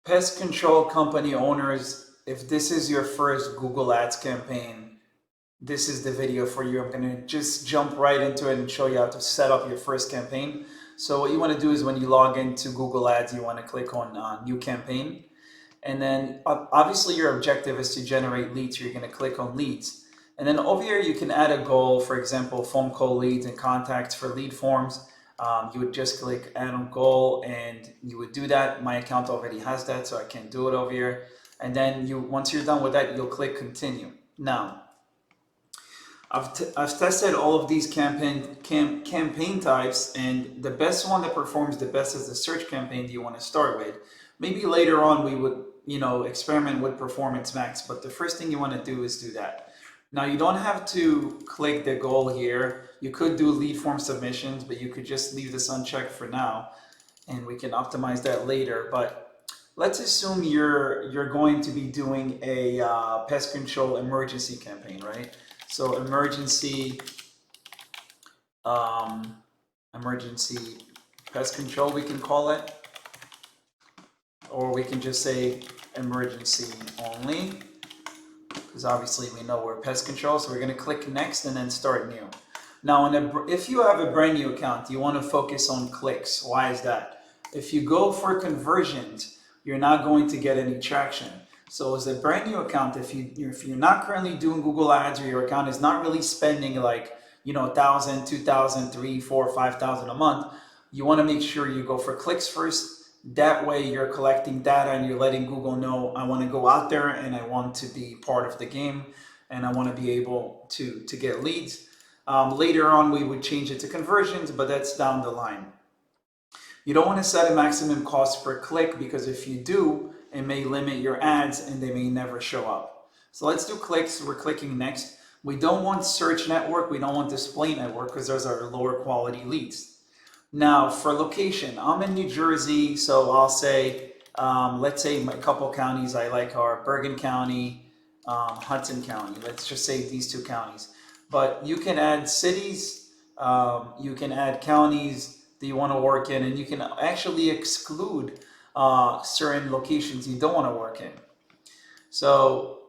Pest control company owners, if this is your first Google Ads campaign, this is the video for you. I'm going to just jump right into it and show you how to set up your first campaign. So what you want to do is when you log into Google Ads, you want to click on New Campaign. And then obviously your objective is to generate leads. So you're going to click on Leads. And then over here, you can add a goal, for example, phone call leads and contacts for lead forms. You would just click add on goal and you would do that. My account already has that, so I can't do it over here. And then once you're done with that, you'll click continue. Now, I've tested all of these campaign types, and the best one that performs the best is the search campaign that you want to start with. Maybe later on we would, experiment with Performance Max, but the first thing you want to do is do that. Now you don't have to click the goal here. You could do lead form submissions, but you could just leave this unchecked for now, and we can optimize that later. But let's assume you're going to be doing a pest control emergency campaign, right? So emergency pest control, we can call it, or we can just say emergency only, because obviously we know we're pest control. So we're going to click next and then start new. Now, if you have a brand new account, you want to focus on clicks. Why is that? If you go for conversions, you're not going to get any traction. So as a brand new account, if you're not currently doing Google Ads, or your account is not really spending like, 1,000, 2,000, 3, 4, 5,000 a month, you want to make sure you go for clicks first. That way you're collecting data and you're letting Google know, I want to go out there and I want to be part of the game and I want to be able to get leads. Later on, we would change it to conversions, but that's down the line. You don't want to set a maximum cost per click, because if you do, it may limit your ads and they may never show up. So let's do clicks. We're clicking next. We don't want search network. We don't want display network, because those are lower quality leads. Now for location, I'm in New Jersey, so I'll say, let's say my couple counties I like are Bergen County, Hudson County. Let's just say these two counties. But you can add cities, you can add counties that you want to work in, and you can actually exclude certain locations you don't want to work in. So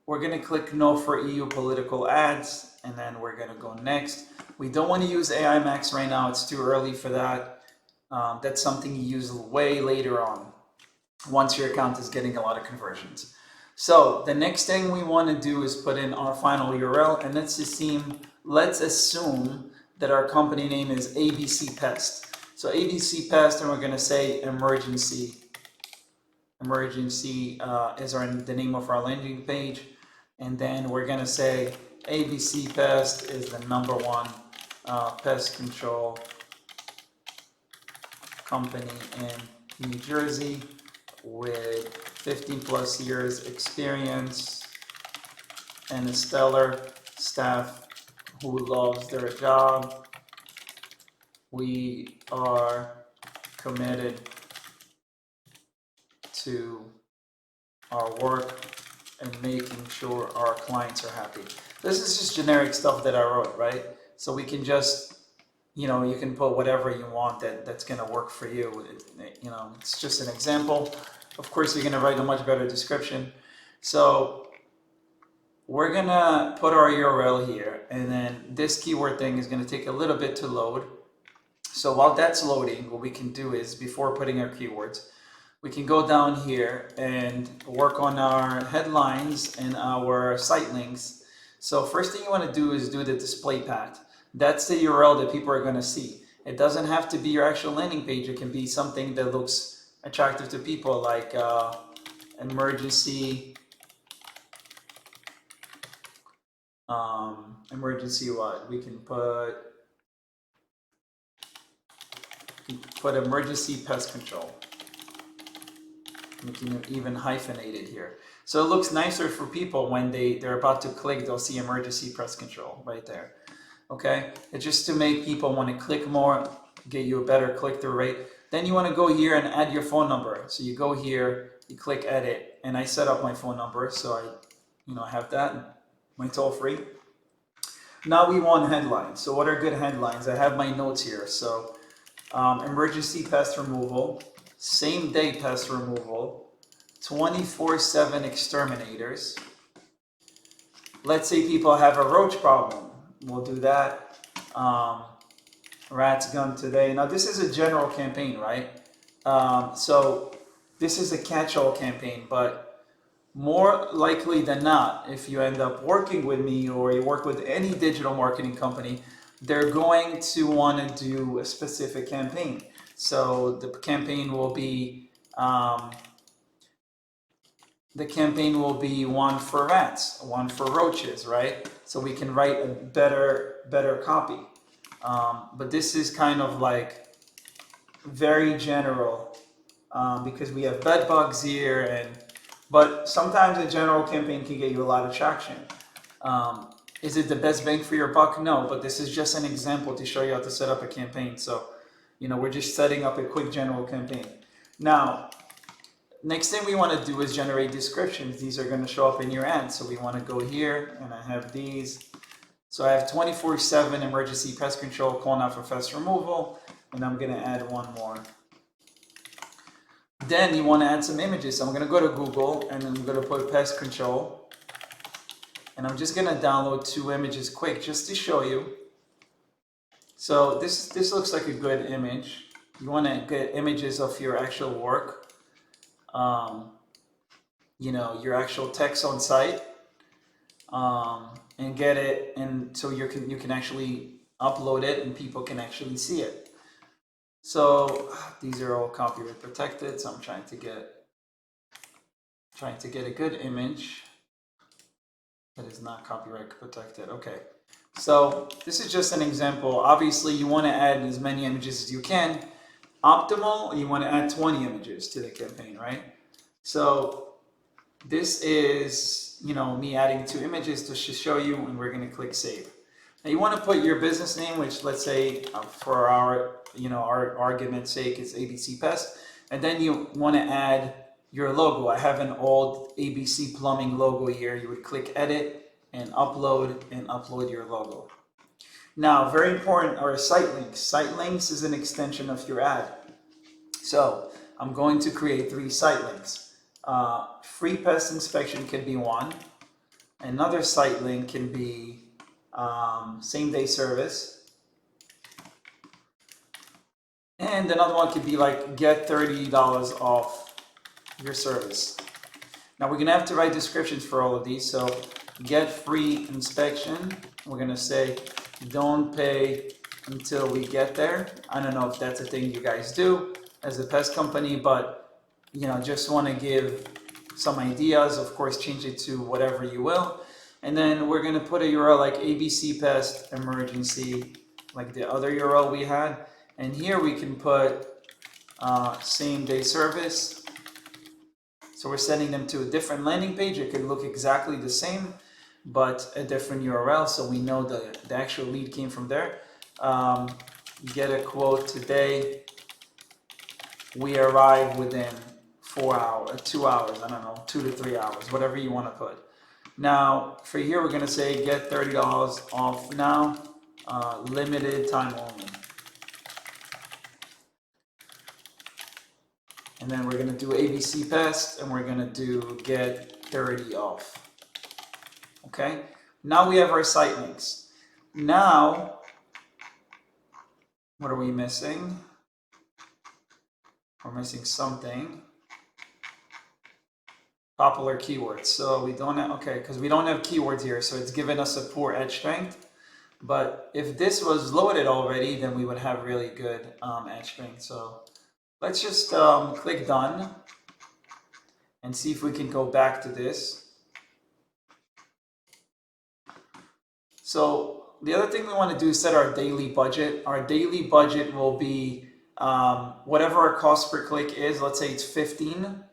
we're going to click no for EU political ads, and then we're going to go next. We don't want to use AI Max right now. It's too early for that. That's something you use way later on, once your account is getting a lot of conversions. So the next thing we want to do is put in our final URL, and let's assume that our company name is ABC Pest. So ABC Pest, and we're going to say emergency. Emergency is the name of our landing page, and then we're going to say ABC Pest is the #1 pest control company in New Jersey with 15 plus years experience and a stellar staff who loves their job. We are committed to our work and making sure our clients are happy. This is just generic stuff that I wrote, right? So we can just, you can put whatever you want that's going to work for you. It's just an example. Of course, you're going to write a much better description. So we're going to put our URL here, and then this keyword thing is going to take a little bit to load. So while that's loading, what we can do is, before putting our keywords, we can go down here and work on our headlines and our site links. So first thing you want to do is do the display path. That's the URL that people are going to see. It doesn't have to be your actual landing page. It can be something that looks attractive to people, like emergency what? We can put emergency pest control. We can even hyphenate it here. So it looks nicer for people when they're about to click, they'll see emergency pest control right there. Okay, it's just to make people want to click more, get you a better click-through rate. Then you want to go here and add your phone number. So you go here, you click edit, and I set up my phone number, so I have that, my toll-free. Now we want headlines. So what are good headlines? I have my notes here. So emergency pest removal, same day pest removal, 24/7 exterminators. Let's say people have a roach problem. We'll do that. Rats gone today. Now this is a general campaign, right? So this is a catch-all campaign, but more likely than not, if you end up working with me or you work with any digital marketing company, they're going to want to do a specific campaign. So the campaign will be one for rats, one for roaches, right? So we can write a better copy. But this is kind of like very general because we have bed bugs here, but sometimes a general campaign can get you a lot of traction. Is it the best bang for your buck? No, but this is just an example to show you how to set up a campaign. So, we're just setting up a quick general campaign. Now, next thing we want to do is generate descriptions. These are going to show up in your ad. So we want to go here, and I have these. So I have 24/7 emergency pest control, calling out for pest removal, and I'm going to add one more. Then you want to add some images. So I'm going to go to Google, and I'm going to put pest control, and I'm just going to download 2 images quick just to show you. So this looks like a good image. You want to get images of your actual work. Your actual text on site, and get it, and so you can actually upload it and people can actually see it. So these are all copyright protected, so I'm trying to get a good image that is not copyright protected. Okay, so this is just an example. Obviously you want to add as many images as you can. Optimal, you want to add 20 images to the campaign, right? So this is, me adding 2 images to show you, and we're going to click save. Now you want to put your business name, which let's say for our argument's sake is ABC Pest, and then you want to add your logo. I have an old ABC Plumbing logo here. You would click edit and upload your logo. Now, very important are site links. Site links is an extension of your ad. So I'm going to create 3 site links. Free pest inspection can be one. Another site link can be same-day service. And another one could be like get $30 off your service. Now we're going to have to write descriptions for all of these. So get free inspection. We're going to say don't pay until we get there. I don't know if that's a thing you guys do as a pest company, but just want to give some ideas. Of course, change it to whatever you will. And then we're going to put a URL like ABC Pest Emergency, like the other URL we had. And here we can put same day service. So we're sending them to a different landing page. It could look exactly the same, but a different URL. So we know the actual lead came from there. Get a quote today. We arrive within 4 hours, 2 hours, I don't know, 2 to 3 hours, whatever you want to put. Now, for here, we're going to say get $30 off now, limited time only. And then we're going to do ABC Pest, and we're going to do get 30 off. Okay, now we have our site links. Now, what are we missing? We're missing something. Popular keywords. So we don't have, okay, because we don't have keywords here, so it's given us a poor edge strength. But if this was loaded already, then we would have really good edge strength. So let's just click done and see if we can go back to this. So the other thing we want to do is set our daily budget. Our daily budget will be whatever our cost per click is. Let's say it's 15.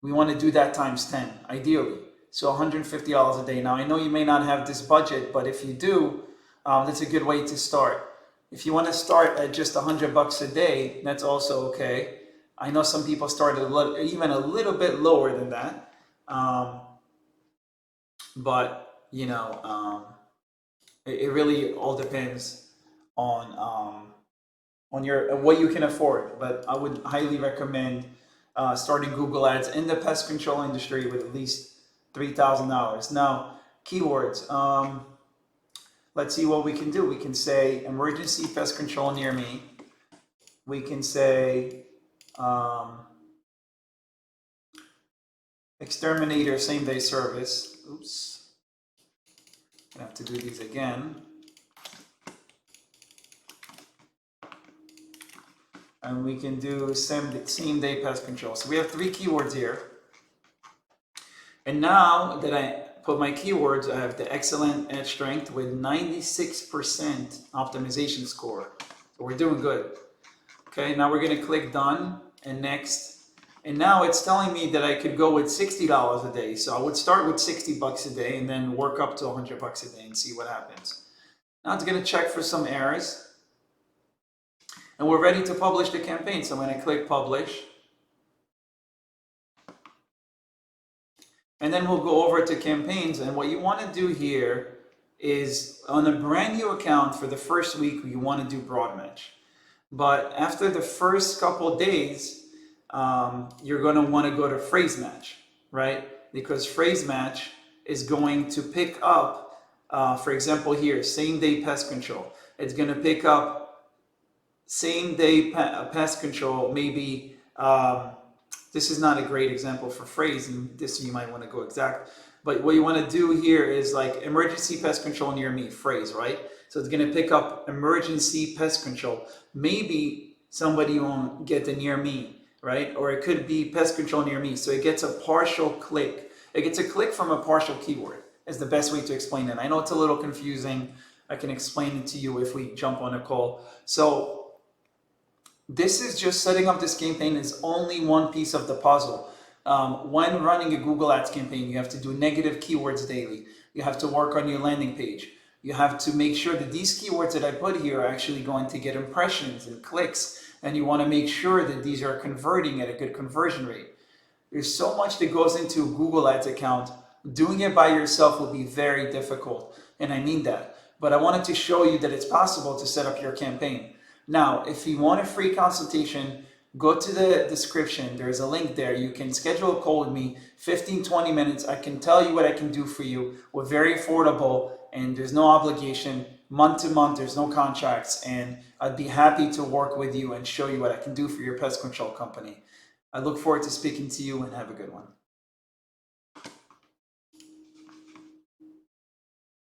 We want to do that times 10, ideally. So $150 a day. Now, I know you may not have this budget, but if you do, that's a good way to start. If you want to start at just $100 a day, that's also okay. I know some people start even a little bit lower than that. But, it really all depends on what you can afford. But I would highly recommend starting Google Ads in the pest control industry with at least $3,000. Now, keywords. Let's see what we can do. We can say emergency pest control near me. We can say exterminator same day service. Oops. I have to do these again. And we can do same day pest control. So we have 3 keywords here. And now that I put my keywords, I have the excellent edge strength with 96% optimization score. So we're doing good. Okay, now we're gonna click done and next. And now it's telling me that I could go with $60 a day. So I would start with 60 bucks a day and then work up to 100 bucks a day and see what happens. Now it's gonna check for some errors. And we're ready to publish the campaign. So I'm gonna click publish. And then we'll go over to campaigns. And what you wanna do here is on a brand new account for the first week, you wanna do broad match. But after the first couple of days, you're going to want to go to phrase match, right? Because phrase match is going to pick up, for example here, same day pest control. It's going to pick up same day pest control, maybe, this is not a great example for phrase, and this you might want to go exact. But what you want to do here is like emergency pest control near me, phrase, right? So it's going to pick up emergency pest control. Maybe somebody won't get the near me, right? Or it could be pest control near me. So it gets a partial click. It gets a click from a partial keyword is the best way to explain it. I know it's a little confusing. I can explain it to you if we jump on a call. So this is just setting up this campaign is only one piece of the puzzle. When running a Google Ads campaign, you have to do negative keywords daily. You have to work on your landing page. You have to make sure that these keywords that I put here are actually going to get impressions and clicks. And you want to make sure that these are converting at a good conversion rate. There's so much that goes into a Google Ads account. Doing it by yourself will be very difficult. And I mean that. But I wanted to show you that it's possible to set up your campaign. Now, if you want a free consultation, go to the description. There's a link there. You can schedule a call with me, 15-20 minutes. I can tell you what I can do for you. We're very affordable and there's no obligation. Month to month, there's no contracts, and I'd be happy to work with you and show you what I can do for your pest control company. I look forward to speaking to you and have a good one.